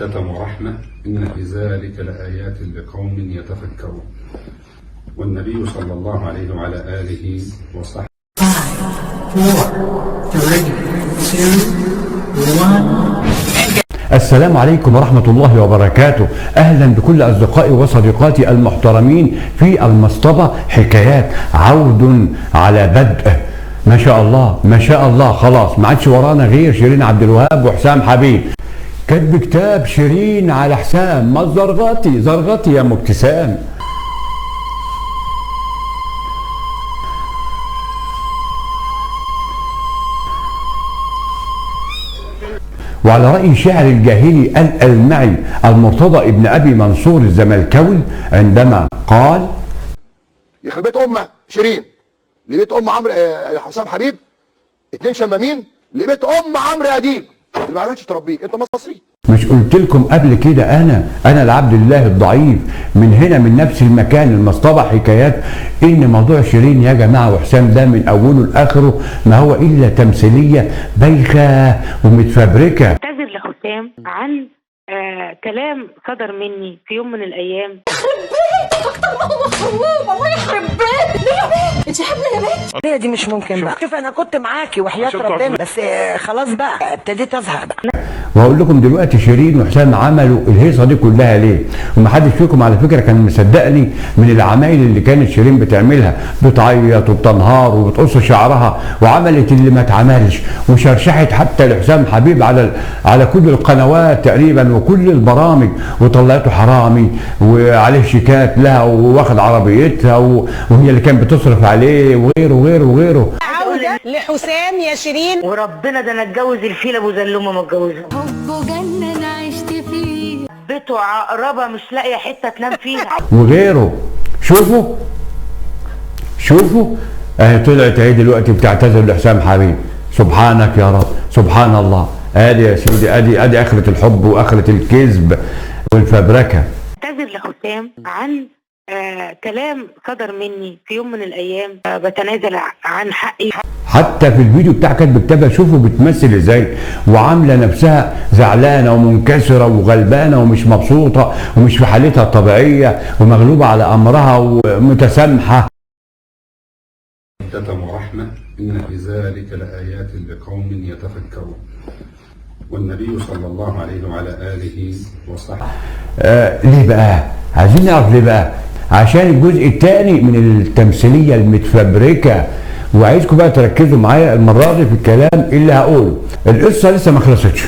مودة ورحمة إن في ذلك لآيات لقوم يتفكرون. والنبي صلى الله عليه وعلى آله وصحبه. 5 4 3 2 1. السلام عليكم ورحمة الله وبركاته. أهلا بكل أصدقائي وصديقاتي المحترمين في المصطبة حكايات. عود على بدء. ما شاء الله ما شاء الله، خلاص ما عادش ورانا غير شيرين عبد الوهاب وحسام حبيب. كاتب كتاب شيرين على حسام، ما زرغطي يا ابتسام. وعلى رأي شاعر الجاهلي الألمعي المرتضى ابن أبي منصور الزملكاوي عندما قال: يخرب بيت شيرين لبيت عمرو حسام حبيب، اتنين شمامين لبيت عمرو اديب اللي ما عرفتش تربيك. انت مصري. مش قلت لكم قبل كده انا العبد الله الضعيف من هنا من نفس المكان المصطبة حكايات ان موضوع شيرين يا جماعه وحسام ده من اوله لاخره ما هو الا تمثيليه بايخه ومتفبركه. اعتذر لحسام عن كلام صدر مني في يوم من الايام. يخرب بيتك اكتر ما هو خروب، الله يخرب بيتك. ليه يا بنت؟ انت حبلة يا بنت؟ هي دي مش ممكن بقى. شوف انا كنت معاكي وحياة ربنا، بس خلاص بقى ابتديت ازهق بقى. وهقول لكم دلوقتي شيرين وحسام عملوا الهيصه دي كلها ليه؟ ومحدش فيكم على فكره كان مصدقني من العمايل اللي كانت شيرين بتعملها، بتعيط وبتنهار وبتقص شعرها وعملت اللي ما اتعملش وشرشحت حتى لحسام حبيب على كل القنوات تقريبا وكل البرامج، وطلعته حرامي وعليه شيكات لها واخد عربيتها وهي اللي كانت بتصرف عليه وغيره. عودة لحسام يا شيرين. وربنا ده انا اتجوز الفيل ابو زلومه متجوزه. حبه جنة انا عشت فيه. بيته عقربه مش لاقيه حته تنام فيها. وغيره. شوفوا اهي طلعت اهي دلوقتي بتعتذر لحسام حبيب. سبحانك يا رب، سبحان الله. ادي يا سيدي ادي اخرة الحب واخرة الكذب والفبركه. اعتذر لحسام عن كلام صدر مني في يوم من الايام. بتنازل عن حقي. حتى في الفيديو بتاع كاتب كتابها شوفوا بتمثل ازاي وعامله نفسها زعلانه ومنكسره وغلبانه ومش مبسوطه ومش في حالتها الطبيعيه ومغلوبه على امرها ومتسامحه. مودة ورحمة إن في ذلك لآيات لقوم يتفكرون. والنبي صلى الله عليه وعلى آله وصحبه. ليه بقى؟ عايزين نعرف ليه بقى؟ عشان الجزء الثاني من التمثيليه المتفبركه، وعايزكم بقى تركزوا معايا المره دي في الكلام اللي هقوله. القصه لسه ما خلصتش،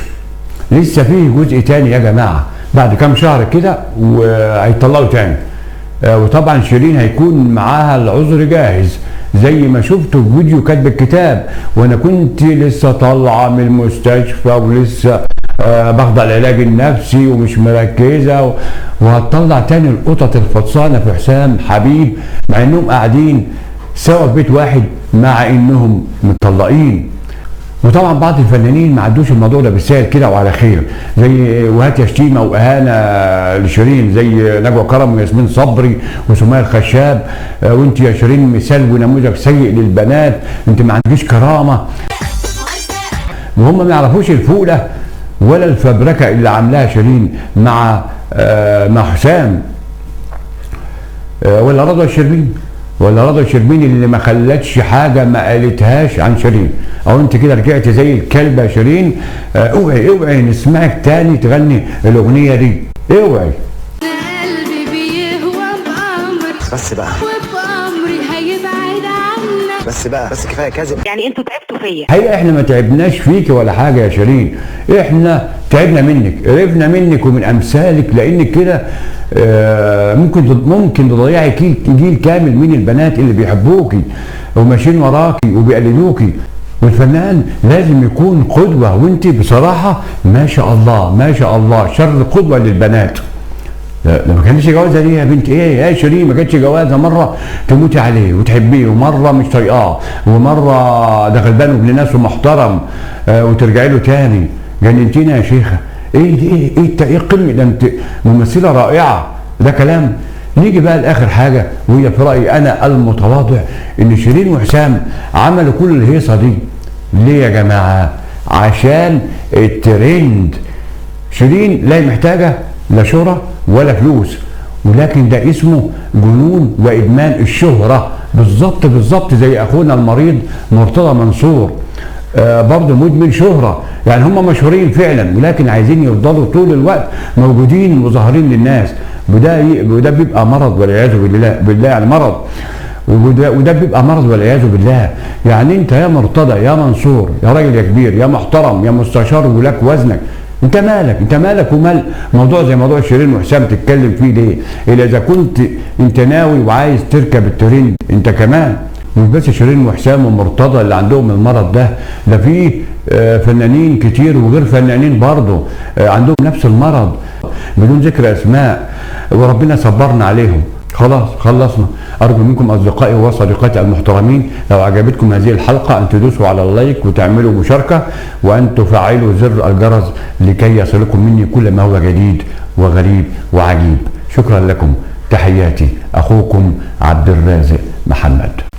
لسه فيه جزء ثاني يا جماعه بعد كام شهر كده وهيطلعوا ثاني. وطبعا شيرين هيكون معاها العذر جاهز زي ما شفتوا في فيديو كاتب الكتاب، وانا كنت لسه طالعه من المستشفى ولسه باخدة العلاج النفسي ومش مركزه وهتطلع تاني القطط الفطسانه في حسام حبيب مع انهم قاعدين سوا في بيت واحد مع انهم متطلقين. وطبعا بعض الفنانين ما عدوش الموضوع ده بالسهل كده وعلى خير، زي وهات شتيمه واهانه لشيرين زي نجوى كرم وياسمين صبري وسمية الخشاب. وانت يا شيرين مثال ونموذج سيء للبنات، انت ما عندكيش كرامه. وهم ما يعرفوش الفوله ولا الفبركه اللي عاملاها شيرين مع حسام. ولا رضوى شربين اللي ما خلتش حاجه ما قالتهاش عن شيرين. او انت كده رجعت زي الكلبه يا شيرين. اوعي نسمعك تاني تغني الاغنيه دي، اوعي. قلبي بيهوى بأمر بس بقى وبأمري هيبعد عنك. بس كفايه كذب. يعني انتوا تعبتوا فيا. هي احنا ما تعبناش فيكي ولا حاجه يا شيرين، احنا تعبنا منك، قرفنا منك ومن امثالك، لانك كده ممكن تضيعي جيل كامل من البنات اللي بيحبوكي وماشيين وراكي وبيقلدوكي. والفنان لازم يكون قدوه، وانت بصراحه ما شاء الله شر قدوه للبنات. لا ما كانتش جوازه دي يا بنت ايه يا شيرين، ما كانتش جوازه مره تموتي عليه وتحبيه ومره مش طايقاه ومره ده غلبان وابن ناس ومحترم وترجعي له تاني. جننتينا يا شيخه. ايه قمه ده، انت ممثله رائعه. ده كلام. نيجي بقى لاخر حاجه، وهي في رايي انا المتواضع ان شيرين وحسام عملوا كل الهيصه دي ليه يا جماعه؟ عشان الترند. شيرين لا محتاجه لا شهره ولا فلوس، ولكن ده اسمه جنون وادمان الشهره، بالظبط زي اخونا المريض مرتضى منصور، برضه مدمن شهره. يعني هم مشهورين فعلا ولكن عايزين يفضلوا طول الوقت موجودين وظاهرين للناس، وده بيبقى مرض والعياذ بالله يعني مرض، وده بيبقى مرض والعياذ بالله. يعني انت يا مرتضى يا منصور يا راجل يا كبير يا محترم يا مستشار ولك وزنك، انت مالك ومال موضوع زي موضوع شيرين وحسام تتكلم فيه ليه؟ الا اذا كنت انت ناوي وعايز تركب الترند انت كمان. مش بس شيرين وحسام ومرتضى اللي عندهم المرض ده في فنانين كتير وغير فنانين برضه عندهم نفس المرض بدون ذكر اسماء، وربنا صبرنا عليهم. خلاص خلصنا. ارجو منكم اصدقائي وصديقاتي المحترمين لو عجبتكم هذه الحلقه ان تدوسوا على اللايك وتعملوا مشاركه وان تفعلوا زر الجرس لكي يصلكم مني كل ما هو جديد وغريب وعجيب. شكرا لكم. تحياتي اخوكم عبد الرازق محمد.